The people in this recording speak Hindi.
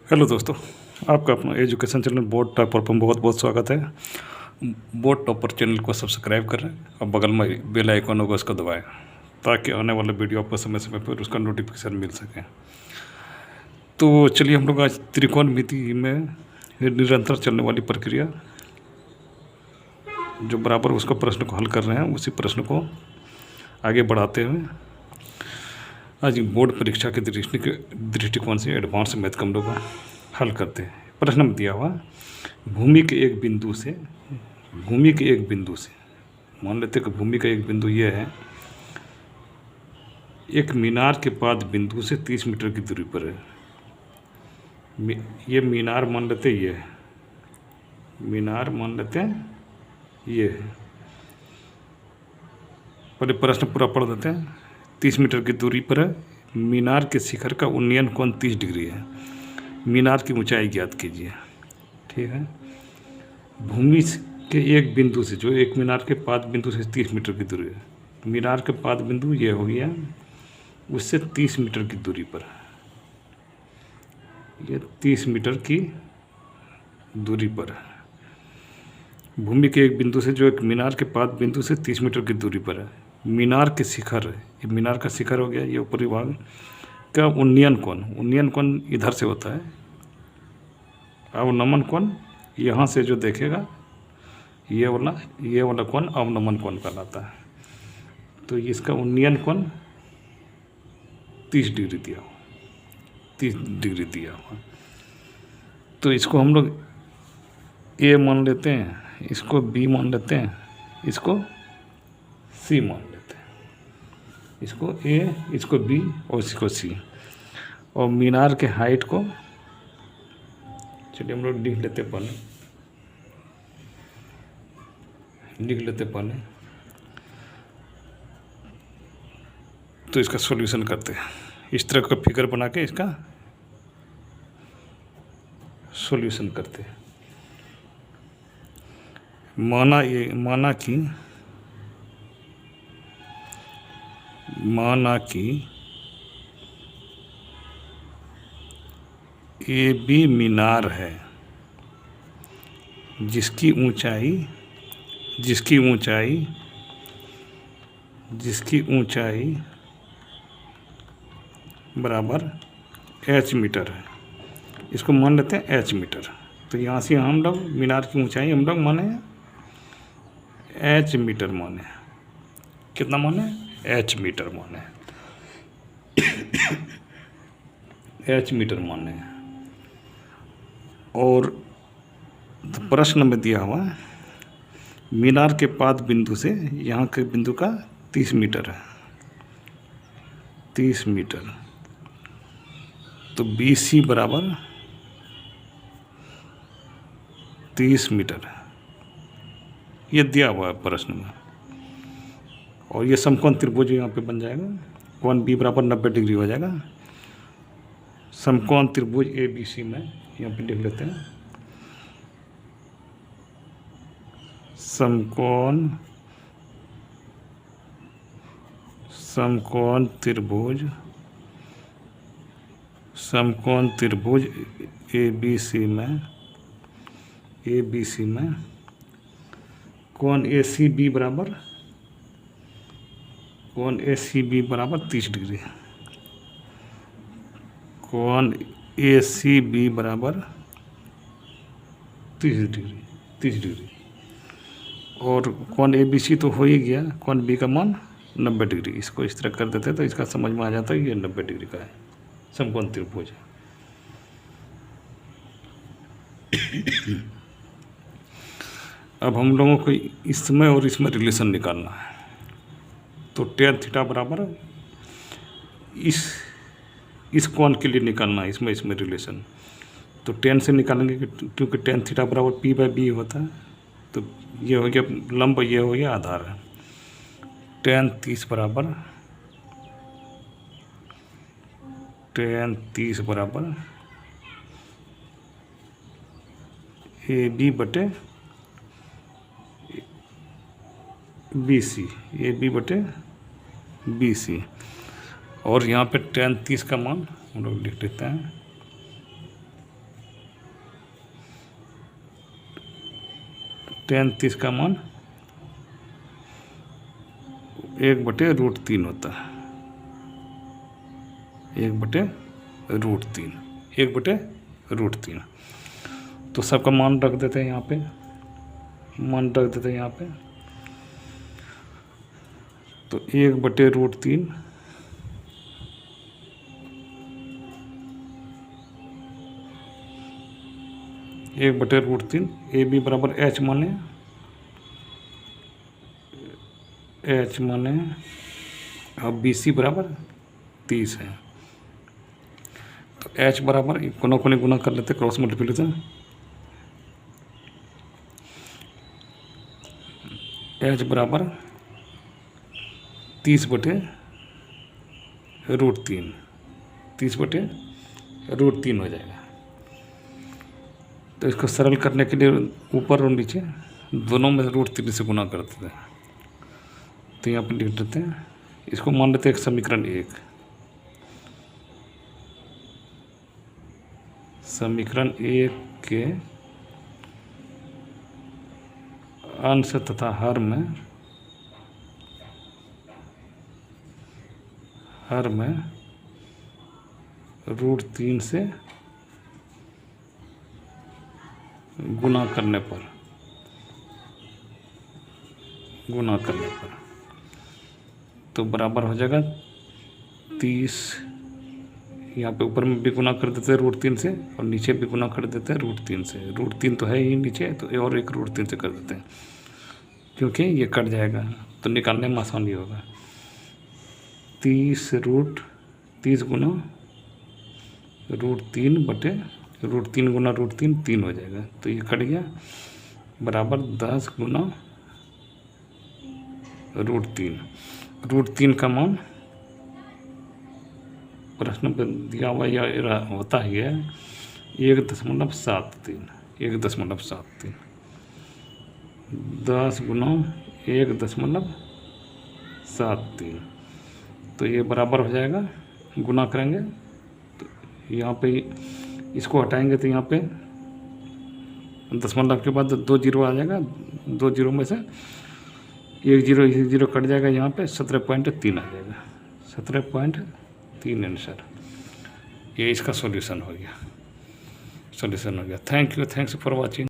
हेलो दोस्तों, आपका अपना एजुकेशन चैनल बोर्ड टॉपर पर बहुत बहुत स्वागत है। बोर्ड टॉपर चैनल को सब्सक्राइब करें और बगल में बेल आइकन होगा उसको दबाएं ताकि आने वाला वीडियो आपको समय समय पर उसका नोटिफिकेशन मिल सके। तो चलिए हम लोग आज त्रिकोणमिति में निरंतर चलने वाली प्रक्रिया जो बराबर उसको प्रश्न को हल कर रहे हैं, उसी प्रश्न को आगे बढ़ाते हुए आज बोर्ड परीक्षा के दृष्टिकोण से एडवांस मैथ का हम लोग हल करते हैं। प्रश्न में दिया हुआ भूमि के एक बिंदु से मान लेते हैं कि भूमि का एक बिंदु ये है, एक मीनार के बाद बिंदु से 30 मीटर की दूरी पर है। ये मीनार मान लेते ये है, मीनार मान लेते हैं ये है। पहले प्रश्न पूरा पढ़ देते हैं। 30 मीटर की दूरी पर है, मीनार के शिखर का उन्नयन कोण 30 डिग्री है। मीनार की ऊंचाई ज्ञात कीजिए। ठीक है, भूमि के एक बिंदु से, जो एक मीनार के पाद बिंदु से 30 मीटर की दूरी है, मीनार के पाद बिंदु ये हो गया, उससे 30 मीटर की दूरी पर, ये 30 मीटर की दूरी पर है। भूमि के एक बिंदु से, जो एक मीनार के पाद बिंदु से 30 मीटर की दूरी पर है। मीनार के शिखर, ये मीनार का शिखर हो गया, ये ऊपरी भाग का उन्नयन कोण इधर से होता है। अवनमन कोण यहाँ से जो देखेगा ये वाला कोण अवनमन कोण कहलाता है। तो इसका उन्नयन कोण 30 डिग्री दिया हुआ, 30 डिग्री दिया हुआ। तो इसको हम लोग ए मान लेते हैं, इसको बी मान लेते हैं, इसको सी मान लेते हैं, इसको ए, इसको बी और इसको सी। और मीनार के हाइट को चलिए हम लोग लिख लेते पहले। तो इसका सॉल्यूशन करते हैं। इस तरह का फिगर बना के इसका सॉल्यूशन करते हैं। माना कि ए बी मीनार है, जिसकी ऊंचाई बराबर h मीटर है। इसको मान लेते हैं h मीटर। तो यहाँ से हम लोग मीनार की ऊंचाई हम लोग माने h मीटर माने। कितना माने? h मीटर माने, h मीटर माने। और प्रश्न में दिया हुआ मीनार के पाद बिंदु से यहाँ के बिंदु का 30 मीटर है, 30 मीटर। तो BC बराबर 30 मीटर, ये दिया हुआ है प्रश्न में। और ये समकोण त्रिभुज यहाँ पे बन जाएगा, कोण B बराबर 90 डिग्री हो जाएगा। समकोण त्रिभुज ABC में यहाँ पे लिख लेते हैं, समकोण त्रिभुज ABC में कोण ACB बराबर 30 डिग्री। कोण ACB बराबर 30 डिग्री। और कोण ABC तो हो ही गया, कोण B का मान 90 डिग्री। इसको इस तरह कर देते तो इसका समझ में आ जाता है ये 90 डिग्री का है, समकोण त्रिभुज। अब हम लोगों को इसमें और इसमें रिलेशन निकालना है। तो tan थीटा बराबर इस कोण के लिए निकालना है, इसमें रिलेशन। तो tan से निकालेंगे क्योंकि tan थीटा बराबर P/B होता है। तो ये हो गया लंब, ये हो गया आधार है। tan 30 बराबर AB बटे BC। और यहाँ पे tan 30 का मान हम लोग लिख देते हैं tan 30 का मान 1/√3 होता है। 1/√3 1/√3। तो सबका मान रख देते हैं यहाँ पे, मान रख देते हैं यहाँ पे। तो 1/√3 1/√3 ए बी बराबर एच माने अब बी सी बराबर 30 है। तो एच बराबर कोना कोने गुना कर लेते, क्रॉस मल्टीप्लिकेशन। एच बराबर 30/√3 30/√3 हो जाएगा। तो इसको सरल करने के लिए ऊपर और नीचे दोनों में √3 से गुना कर देते हैं। तो यहाँ पर लिख देते हैं, इसको मान लेते हैं समीकरण 1। समीकरण 1 के अंश तथा हर में √3 से गुना करने पर तो बराबर हो जाएगा 30। यहाँ पे ऊपर में भी गुना कर देते हैं √3 से, और नीचे भी गुना कर देते हैं √3 से। √3 तो है ही नीचे, तो और एक √3 से कर देते हैं, क्योंकि ये कट जाएगा तो निकालने में आसानी होगा। 30 गुना √3 बटे √3 गुना √3 3 हो जाएगा। तो ये कट गया, बराबर 10 गुना √3 का मान प्रश्न पे दिया हुआ या होता ही है 1.73 1.73। 10 गुना 1.73, तो ये बराबर हो जाएगा, गुना करेंगे तो यहाँ पे इसको हटाएंगे तो यहाँ पे दशमलव के बाद 2 जीरो आ जाएगा। 2 जीरो में से 1 जीरो कट जाएगा, यहाँ पे 17.3 आ जाएगा। 17.3 आंसर। ये इसका सॉल्यूशन हो गया। Thank you, thanks for watching.